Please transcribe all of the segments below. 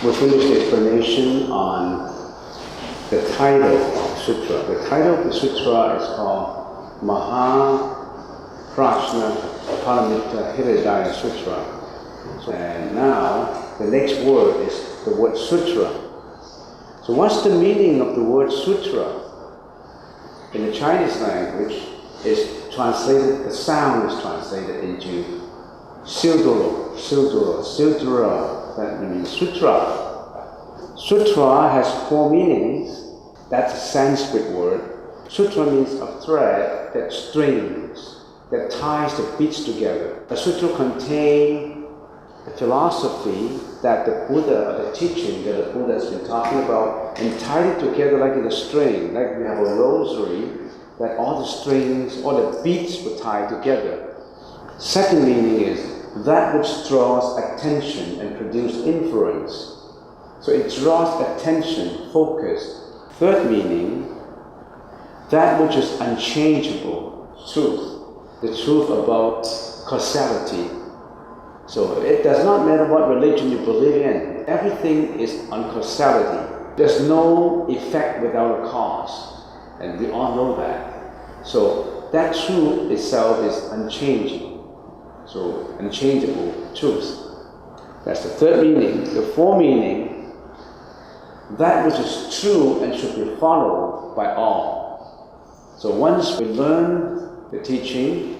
we finished the explanation on the title of the sutra. The title of the sutra is called Maha Prajna Paramita Hridaya Sutra. And now the next word is the word sutra. So what's the meaning of the word sutra? In the Chinese language, is translated, the sound is translated into Silduro, that means sutra. Sutra has four meanings. That's a Sanskrit word. Sutra means a thread that strings, that ties the beads together. A sutra contains a philosophy that the Buddha, or the teaching that the Buddha has been talking about, and tied it together like in a string, like we have a rosary, that all the strings, all the beads were tied together. Second meaning is that which draws attention and produces influence. So it draws attention, focus. Third meaning, that which is unchangeable, truth. The truth about causality. So it does not matter what religion you believe in. Everything is on causality. There's no effect without a cause. And we all know that. So that truth itself is unchanging. So unchangeable truth. That's the third meaning. The fourth meaning, that which is true and should be followed by all. So once we learn the teaching,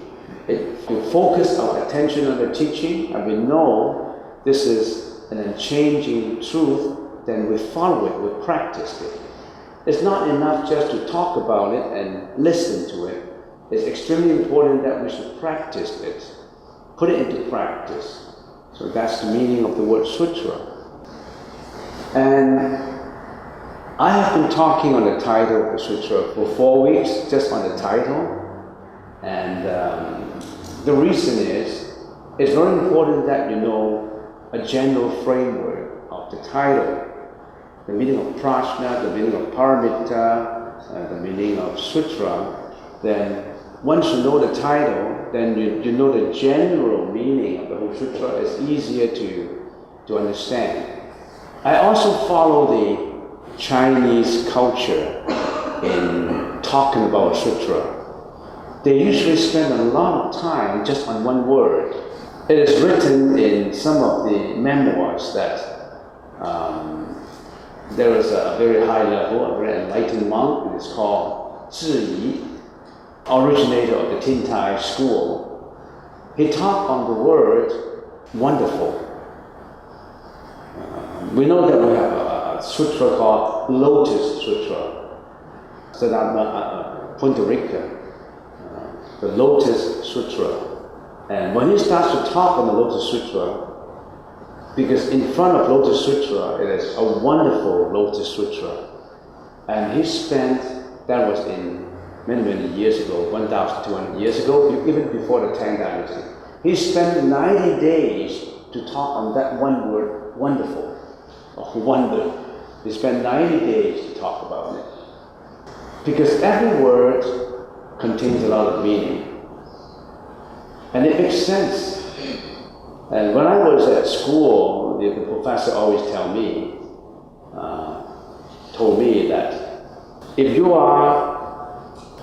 if we focus our attention on the teaching and we know this is an unchanging truth, then we follow it, we practice it. It's not enough just to talk about it and listen to it. It's extremely important that we should practice it, put it into practice. So that's the meaning of the word sutra. And I have been talking on the title of the sutra for 4 weeks, just on the title. And the reason is, it's very important that you know a general framework of the title. The meaning of prajna, the meaning of paramita, the meaning of sutra. Then once you know the title, then you know the general meaning of the whole sutra. It's easier to understand. I also follow the Chinese culture in talking about sutra. They usually spend a lot of time just on one word. It is written in some of the memoirs that there was a very high level, a very enlightened monk, and it's called Zhi, originator of the Tintai school. He taught on the word wonderful. We know that we have a sutra called Lotus Sutra, Puerto Rico, the Lotus Sutra. And when he starts to talk on the Lotus Sutra, because in front of Lotus Sutra, it is a wonderful Lotus Sutra. And he spent, that was in many years ago, 1,200 years ago, even before the Tang Dynasty. He spent 90 days to talk on that one word, wonderful, or wonder. He spent 90 days to talk about it. Because every word contains a lot of meaning. And it makes sense. And when I was at school, the professor always told me that if you are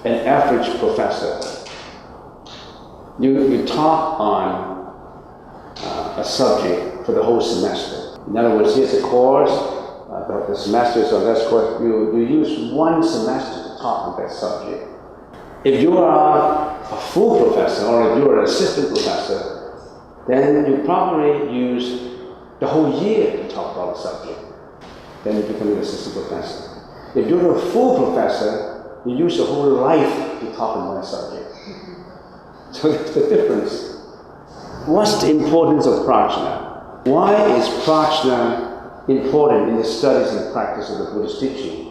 an average professor, you talk on a subject for the whole semester. In other words, here's a course, the semester is on this course, you use one semester to talk on that subject. If you are a full professor, or if you're an assistant professor, then you probably use the whole year to talk about the subject. Then you become an assistant professor. If you're a full professor, you use your whole life to talk on one subject. So that's the difference. What's the importance of prajna? Why is prajna important in the studies and practice of the Buddhist teaching?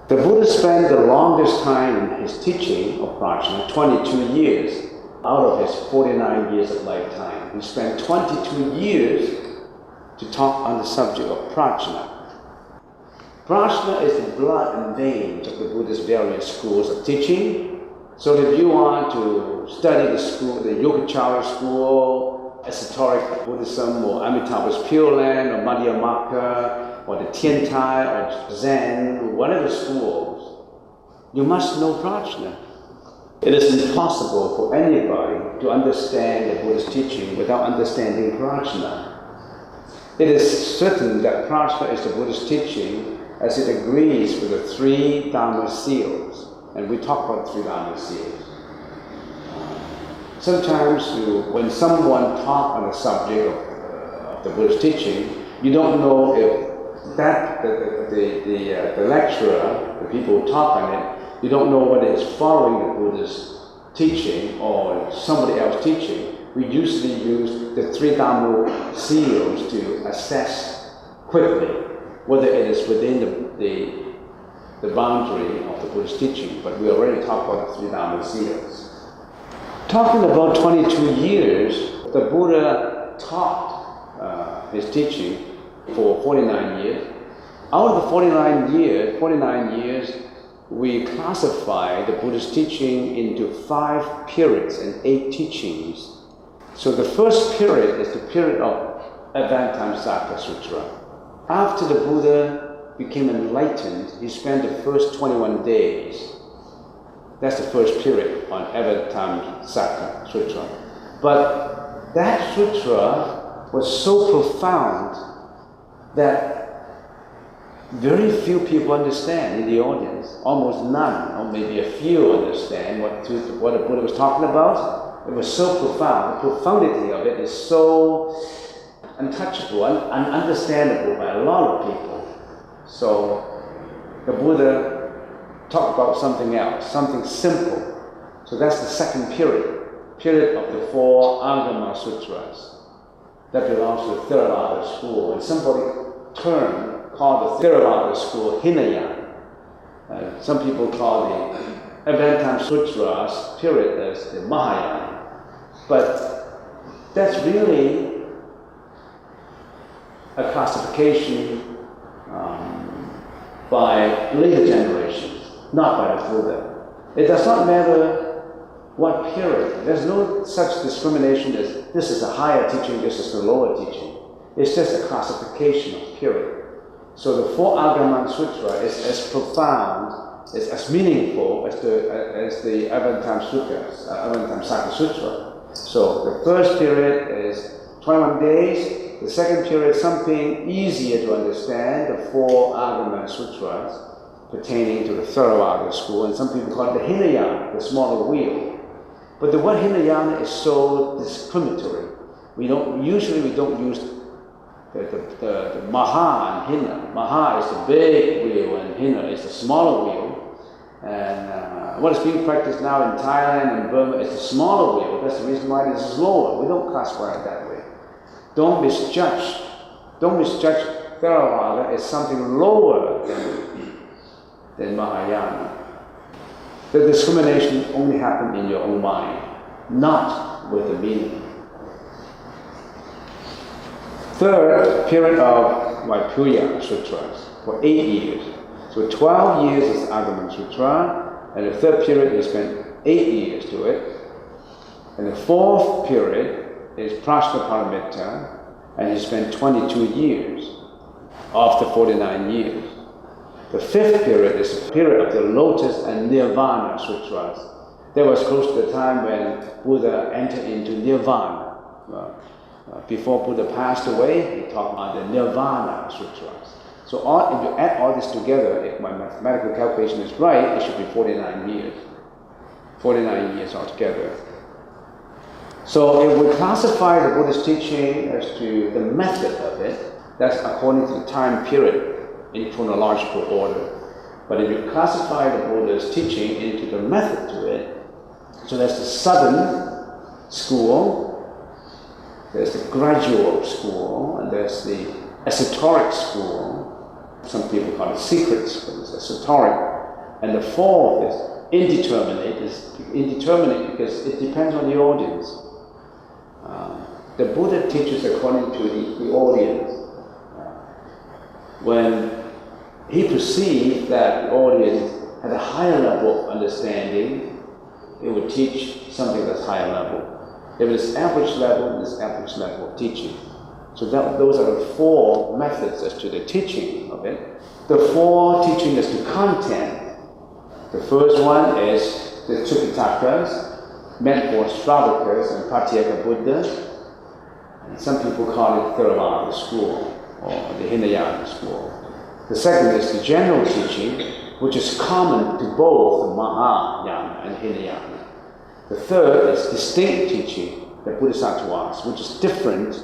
The Buddha spent the longest time in his teaching of prajna, 22 years. Out of his 49 years of lifetime, he spent 22 years to talk on the subject of prajna. Prajna is the blood and veins of the Buddhist various schools of teaching. So if you want to study the school, the Yogacara school, esoteric Buddhism or Amitabha's Pure Land or Madhyamaka or the Tiantai or Zen or whatever schools, you must know prajna. It is impossible for anybody to understand the Buddhist teaching without understanding prajna. It is certain that prajna is the Buddhist teaching as it agrees with the three Dharma seals. And we talk about three Dharma seals. Sometimes when someone talks on the subject of the Buddhist teaching, you don't know if the lecturer, the people who talk on it, you don't know whether he's following the Buddhist teaching or somebody else teaching. We usually use the three Dhamma seals to assess quickly whether it is within the boundary of the Buddhist teaching, but we already talked about the three Dhamma seals. Talking about 22 years, the Buddha taught his teaching for 49 years. Out of the 49 years, we classify the Buddhist teaching into 5 periods and 8 teachings. So the first period is the period of Avatamsaka Sutra. After the Buddha became enlightened, he spent the first 21 days. That's the first period on Avatamsaka Sutra. But that sutra was so profound that very few people understand in the audience. Almost none, or maybe a few understand what the Buddha was talking about. It was so profound. The profundity of it is so untouchable and ununderstandable by a lot of people. So the Buddha talked about something else, something simple. So that's the second period of the 4 Agama Sutras. That belongs to the Theravada school. And somebody called the Theravada school Hinayana. Some people call the Avatam Sutras period as the Mahayana. But that's really a classification by later generations, not by the Buddha. It does not matter what period. There's no such discrimination as this is a higher teaching, this is the lower teaching. It's just a classification of period. So the 4 Agaman Sutra is as profound, is as meaningful as the Avatamsaka Sutra. So the first period is 21 days. The second period, something easier to understand, the 4 Agaman Sutras pertaining to the Theravada school, and some people call it the Hinayana, the smaller wheel. But the word Hinayana is so discriminatory. We don't use the Maha and Hina. Maha is the big wheel and Hina is the smaller wheel. And what is being practiced now in Thailand and Burma is the smaller wheel. That's the reason why this is lower. We don't classify it that way. Don't misjudge. Don't misjudge Theravada as something lower than Mahayana. The discrimination only happens in your own mind, not with the meaning. Third period of Vaipuya Sutras for 8 years. So 12 years is Agaman Sutra, and the third period he spent 8 years to it. And the fourth period is Prajna Paramita, and he spent 22 years of the 49 years. The fifth period is the period of the Lotus and Nirvana Sutras. That was close to the time when Buddha entered into Nirvana. Before Buddha passed away, he talked about the Nirvana Sutras. So if you add all this together, if my mathematical calculation is right, it should be 49 years. 49 years altogether. So if we classify the Buddhist teaching as to the method of it, that's according to the time period in chronological order. But if you classify the Buddha's teaching into the method to it, so there's the southern school, there's the gradual school, and there's the esoteric school. Some people call it secrets, but it's esoteric. And the fourth is indeterminate. It's indeterminate because it depends on the audience. The Buddha teaches according to the audience. When he perceived that the audience had a higher level of understanding, he would teach something that's higher level. If it's average level, it's average level of teaching. So those are the 4 methods as to the teaching of it. The 4 teaching as to content. The first one is the Tripitakas, meant for Stravakas and Pratyeka Buddhas. And some people call it Theravada school or the Hinayana school. The second is the general teaching, which is common to both the Mahayana and Hinayana. The third is distinct teaching, the Buddhistdoor, which is different,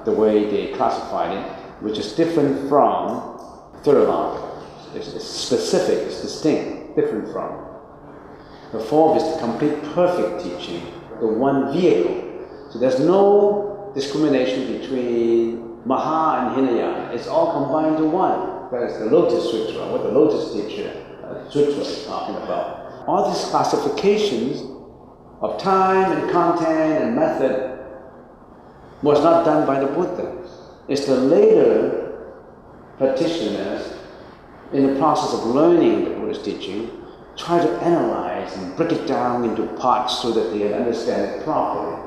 the way they classified it, which is different from Theravada. It's specific, it's distinct, different from. The fourth is the complete perfect teaching, the one vehicle. So there's no discrimination between Maha and Hinayana. It's all combined to one. That is the Lotus Sutra, what the Lotus teacher Sutra is talking about. All these classifications of time and content and method was not done by the Buddha. It's the later practitioners in the process of learning the Buddhist teaching try to analyze and break it down into parts so that they understand it properly.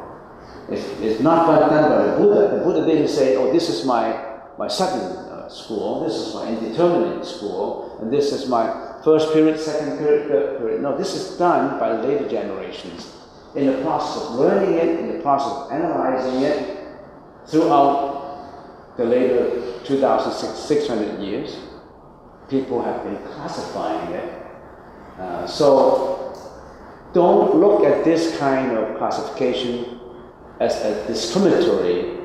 It's not done by the Buddha. The Buddha didn't say, oh, this is my second school, this is my indeterminate school, and this is my first period, second period, third period. No, this is done by later generations. In the process of learning it, in the process of analyzing it, throughout the later 2,600 years, people have been classifying it. So don't look at this kind of classification as a discriminatory,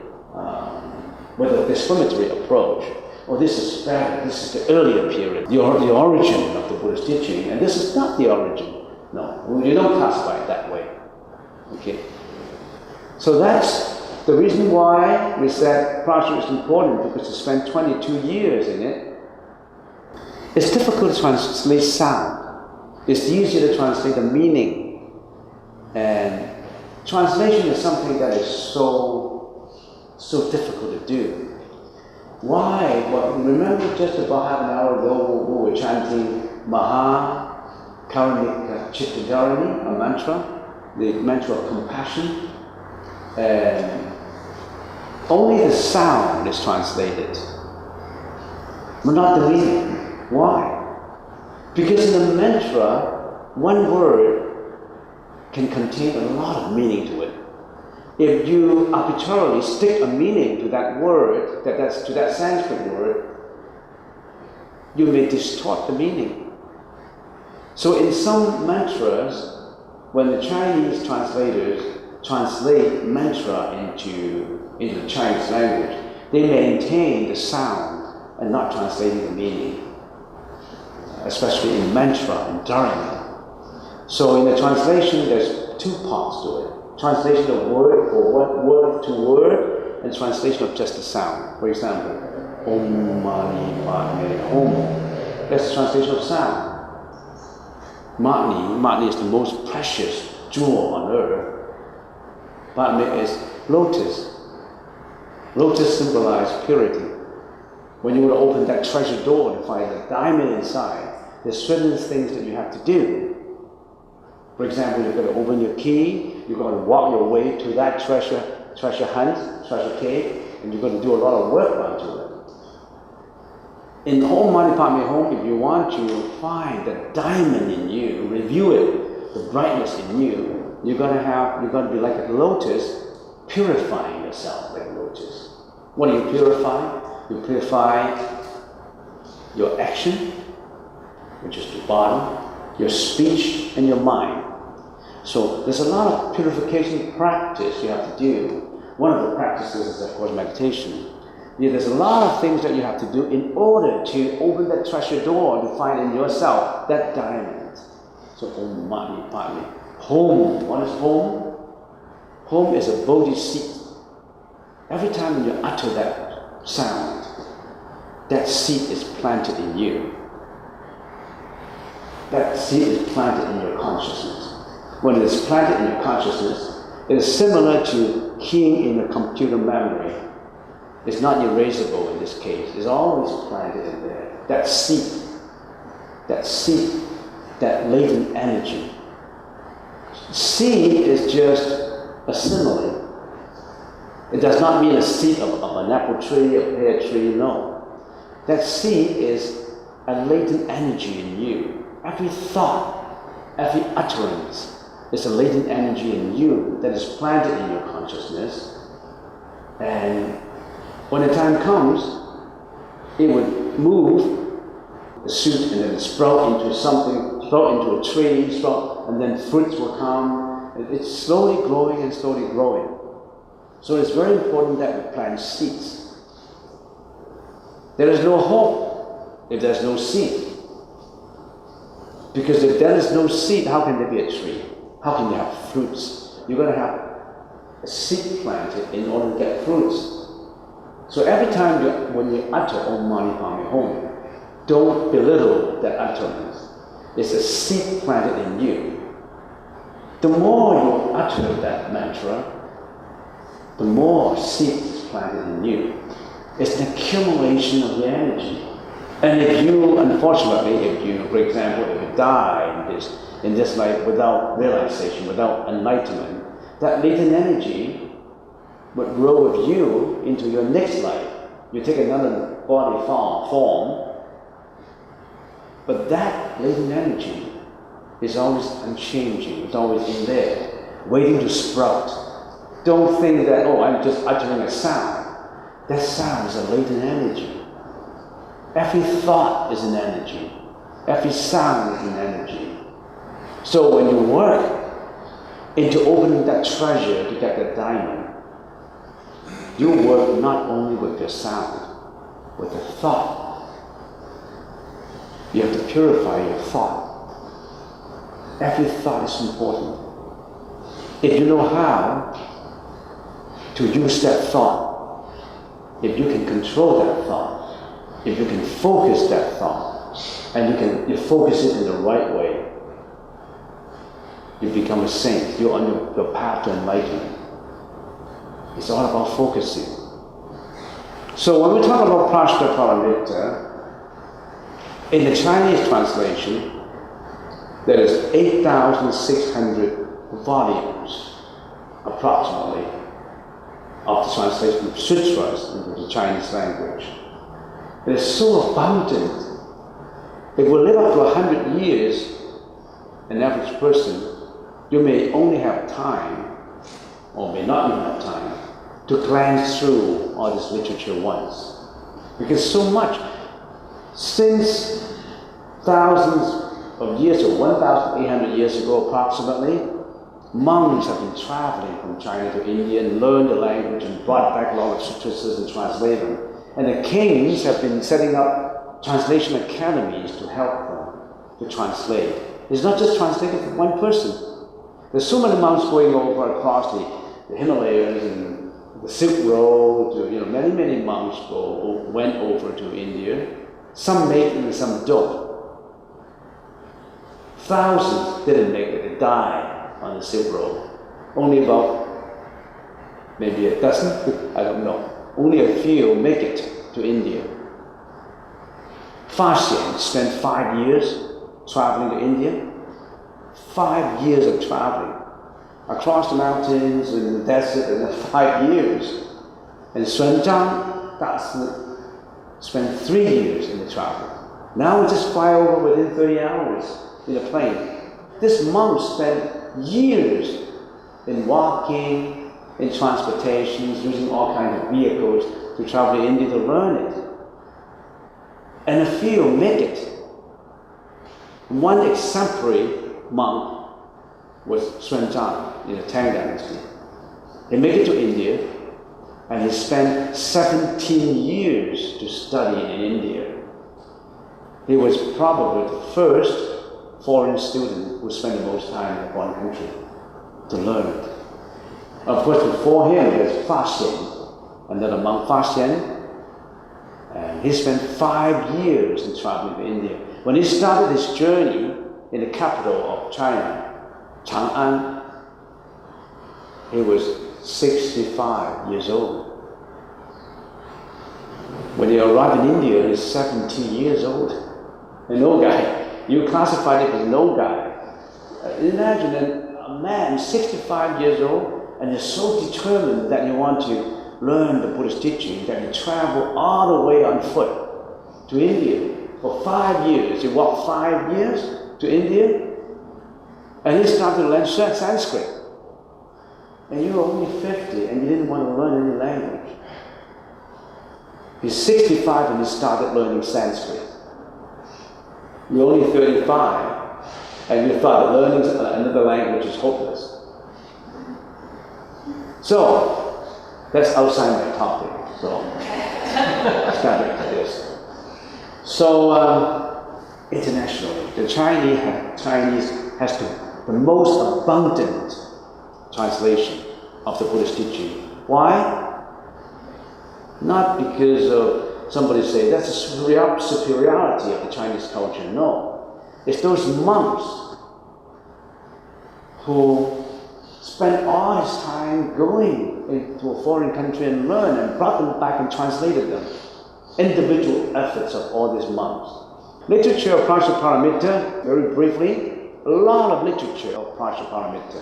with a discriminatory approach. Oh, this is better, this is the earlier period, the origin of the Buddhist teaching, and this is not the origin. No, you don't classify it that way. Okay? So that's the reason why we said Prajna is important, because to spend 22 years in it, it's difficult to translate sound. It's easier to translate the meaning. And translation is something that is so difficult to do. Why? Well, remember just about half an hour ago we were chanting Maha Karunika Chittadharani, a mantra, the mantra of compassion. And only the sound is translated, but not the meaning. Why? Because in the mantra, one word can contain a lot of meaning to it. If you arbitrarily stick a meaning to that word, to that Sanskrit word, you may distort the meaning. So in some mantras, when the Chinese translators translate mantra into the Chinese language, they maintain the sound and not translating the meaning, especially in mantra and dharma. So in the translation, there's 2 parts to it. Translation of word or word to word, and translation of just the sound. For example, Om Mani Padme Hum. That's the translation of sound. Mani is the most precious jewel on earth. Padme is lotus. Lotus symbolizes purity. When you want to open that treasure door and find a diamond inside, there's certain things that you have to do. For example, you've got to open your key, you've got to walk your way to that treasure hunt, treasure cave, and you've got to do a lot of work onto it. In Om Mani Padme Hum, if you want to find the diamond in you, review it, the brightness in you, you've got to be like a lotus, purifying yourself like a lotus. What do you purify? You purify your action, which is the body, your speech, and your mind. So there's a lot of purification practice you have to do. One of the practices is, of course, meditation. Yeah, there's a lot of things that you have to do in order to open that treasure door to find in yourself that diamond. So Om Mani Padme Hum. What is Hum? Hum is a Bodhi seed. Every time you utter that sound, that seed is planted in you. That seed is planted in your consciousness. When it is planted in your consciousness, it is similar to keying in a computer memory. It's not erasable in this case. It's always planted in there. That seed, that latent energy. Seed is just a simile. It does not mean a seed of an apple tree, a pear tree, no. That seed is a latent energy in you. Every thought, every utterance is a latent energy in you that is planted in your consciousness. And when the time comes, it would move the shoot and then sprout into something, sprout into a tree, sprout, and then fruits will come. It's slowly growing and slowly growing. So it's very important that we plant seeds. There is no hope if there's no seed. Because if there is no seed, how can there be a tree? How can you have fruits? You're going to have a seed planted in order to get fruits. So every time when you utter Om Mani Padme Hum, don't belittle that utterance. It's a seed planted in you. The more you utter that mantra, the more seed is planted in you. It's an accumulation of the energy. And if you, unfortunately, for example, if you die in this life without realization, without enlightenment, that latent energy would grow with you into your next life. You take another body form, but that latent energy is always unchanging, it's always in there, waiting to sprout. Don't think that, I'm just uttering a sound. That sound is a latent energy. Every thought is an energy. Every sound is an energy. So when you work into opening that treasure to get that diamond, you work not only with your sound, with the thought. You have to purify your thought. Every thought is important. If you know how to use that thought, if you can control that thought, if you can focus that thought, and you focus it in the right way, you become a saint. You're on your path to enlightenment. It's all about focusing. So when we talk about Prajnaparamita, in the Chinese translation, there is 8,600 volumes, approximately, of the translation of sutras into the Chinese language. It is so abundant. If we live up to 100 years, an average person, you may only have time, or may not even have time, to glance through all this literature once. Because so much, since thousands of years, or 1,800 years ago approximately, monks have been traveling from China to India and learned the language and brought back a lot of sutras and translated them. And the kings have been setting up translation academies to help them to translate. It's not just translated for one person. There's so many monks going over across the Himalayas and the Silk Road. Many monks went over to India. Some make it and some don't. Thousands didn't make it. They died on the Silk Road. Only about maybe a dozen, I don't know. Only a few make it to India. Fa Xian spent 5 years traveling to India. 5 years of traveling across the mountains and the desert, and 5 years. And Sun Zhang Dashi spent 3 years in the travel. Now we just fly over within 30 hours in a plane. This monk spent years in walking, in transportations, using all kinds of vehicles to travel to India to learn it. And a few make it. One exemplary monk was Sun Zhang in the Tang Dynasty. He made it to India, and he spent 17 years to study in India. He was probably the first foreign student who spent the most time in one country to learn it. Of course, before him, there's Fa Xian, another monk, Fa Xian, and he spent 5 years in traveling to India. When he started his journey in the capital of China, Chang'an, he was 65 years old. When he arrived in India, he's 70 years old. A no guy. You classified it as no guy. Imagine a man 65 years old and you're so determined that you want to learn the Buddhist teaching that you travel all the way on foot to India for 5 years. You walk 5 years to India, and you started to learn Sanskrit. And you were only 50 and you didn't want to learn any language. You're 65 and you started learning Sanskrit. You're only 35 and you thought that learning another language is hopeless. So, that's outside my topic. So, let's get back to this. So, internationally, the Chinese has the most abundant translation of the Buddhist teaching. Why? Not because of somebody say that's the superiority of the Chinese culture. No. It's those monks who spent all his time going into a foreign country and learn and brought them back and translated them. Individual efforts of all these monks. Literature of Prajnaparamita, very briefly, a lot of literature of Prajnaparamita.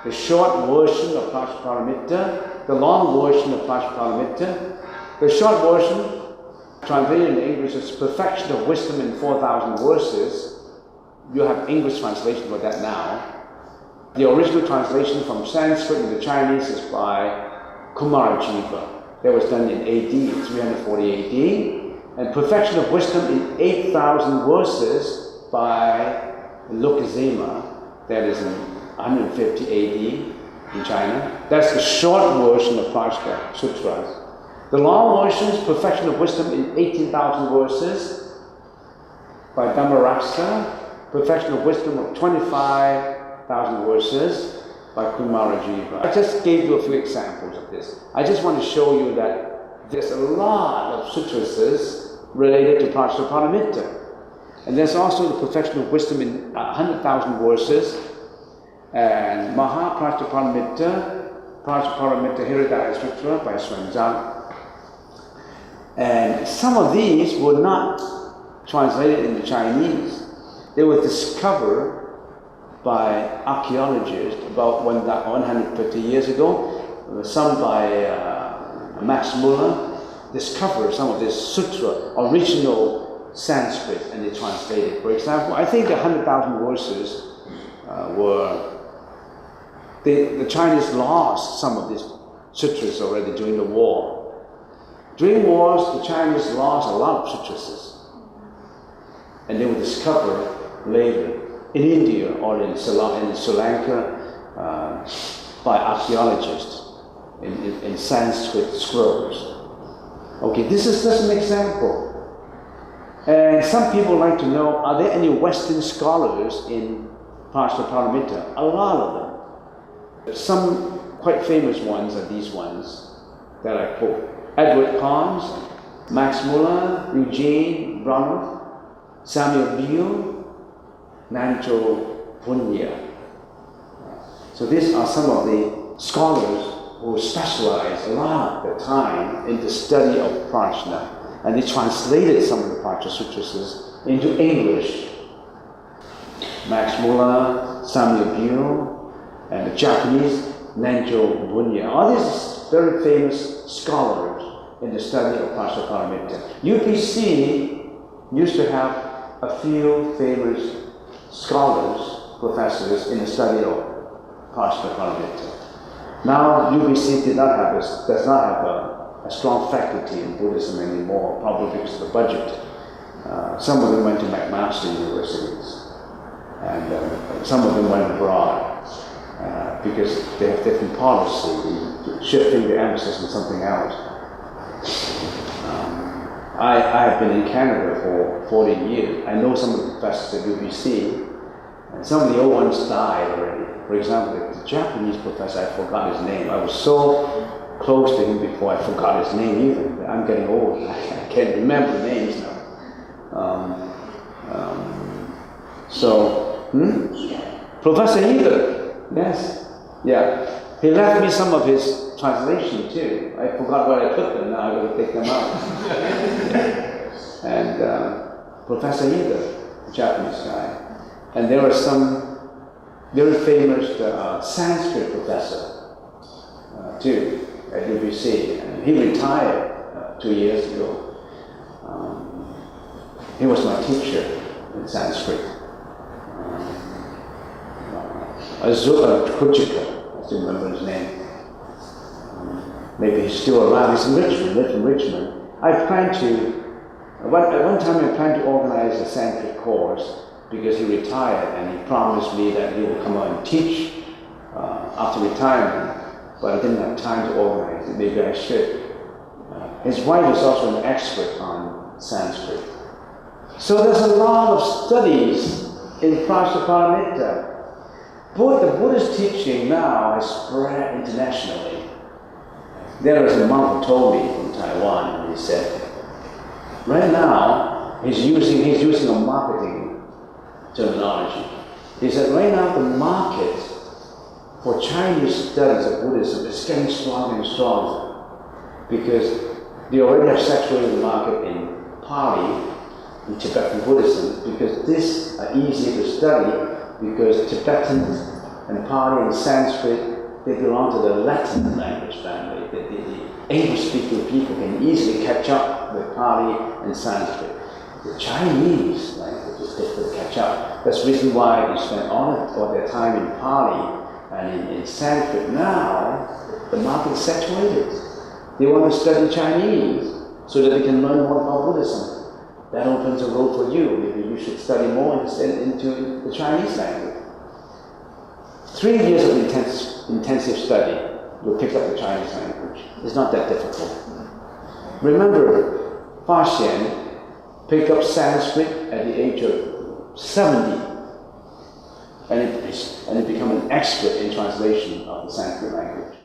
The short version of Prajnaparamita, the long version of Prajnaparamita. The short version, translated in English, is Perfection of Wisdom in 4,000 verses. You have English translation for that now. The original translation from Sanskrit into Chinese is by Kumarajiva. That was done in AD, 340 AD. And Perfection of Wisdom in 8,000 verses by Lokazema, that is in 150 AD in China. That's the short version of Prajna Sutras. The long version is Perfection of Wisdom in 18,000 verses by Dhammaraksa. Perfection of Wisdom of 25,000 verses by Kumarajiva. I just gave you a few examples of this. I just want to show you that there's a lot of sutras related to Prajnaparamita. And there's also the Perfection of Wisdom in 100,000 verses, and Mahaprajnaparamita, Prajnaparamita Hridaya Sutra by Xuanzang. And some of these were not translated into Chinese. They were discovered by archaeologists about 150 years ago. Some by Max Muller discovered some of this sutra, original Sanskrit, and they translated. For example, I think 100,000 verses the Chinese lost some of these sutras already during the war. During wars, the Chinese lost a lot of sutras, and they were discovered later in India or in Sri Lanka by archaeologists in Sanskrit scrolls. Okay, this is just an example. And some people like to know, are there any Western scholars in Prajnaparamita? A lot of them. Some quite famous ones are these ones that I quote. Edward Carnes, Max Muller, Eugene Brunner, Samuel Beale, Nancho Punya. So these are some of the scholars who specialize a lot of the time in the study of Prajna, and they translated some of the Prajna Sutras into English. Max Muller, Samuel Beale, and the Japanese Nancho Punya. All these very famous scholars in the study of Prajnaparamita. UPC used to have a few famous scholars, professors in the study of Prajnaparamita. Now UPC does not have a strong faculty in Buddhism anymore, probably because of the budget. Some of them went to McMaster universities, and some of them went abroad because they have different policy, shifting the emphasis on something else. I have been in Canada for 40 years. I know some of the professors at UBC, and some of the old ones died already. For example, the Japanese professor, I forgot his name. I was so close to him before I forgot his name even. I'm getting old. I can't remember names now. Professor Ida, yes, yeah. He left me some of his translation too. I forgot where I put them, now I'm going to take them out. And Professor Ida, Japanese guy. And there was some very famous Sanskrit professor too at UBC. And he retired 2 years ago. He was my teacher in Sanskrit. Azura Kujika, I still remember his name. Maybe he's still around. He's in Richmond, lived in Richmond. I plan to, at one time I planned to organize a Sanskrit course because he retired and he promised me that he will come out and teach after retirement, but I didn't have time to organize it. Maybe I should. His wife is also an expert on Sanskrit. So there's a lot of studies in Prajnaparamita. The Buddhist teaching now has spread internationally. There was a monk who told me from Taiwan, and he said, right now, he's using a marketing terminology. He said, right now the market for Chinese studies of Buddhism is getting stronger and stronger because they already have saturated the market in Pali, in Tibetan Buddhism, because these are easier to study because Tibetan and Pali and Sanskrit, they belong to the Latin language family. The English-speaking people can easily catch up with Pali and Sanskrit. The Chinese language is difficult to catch up. That's the reason why they spend all their time in Pali and in Sanskrit. Now, the market is saturated. They want to study Chinese so that they can learn more about Buddhism. That opens a road for you. Maybe you should study more into the Chinese language. 3 years of intensive study, you'll pick up the Chinese language. It's not that difficult. Remember, Fa Xian picked up Sanskrit at the age of 70, and it became an expert in translation of the Sanskrit language.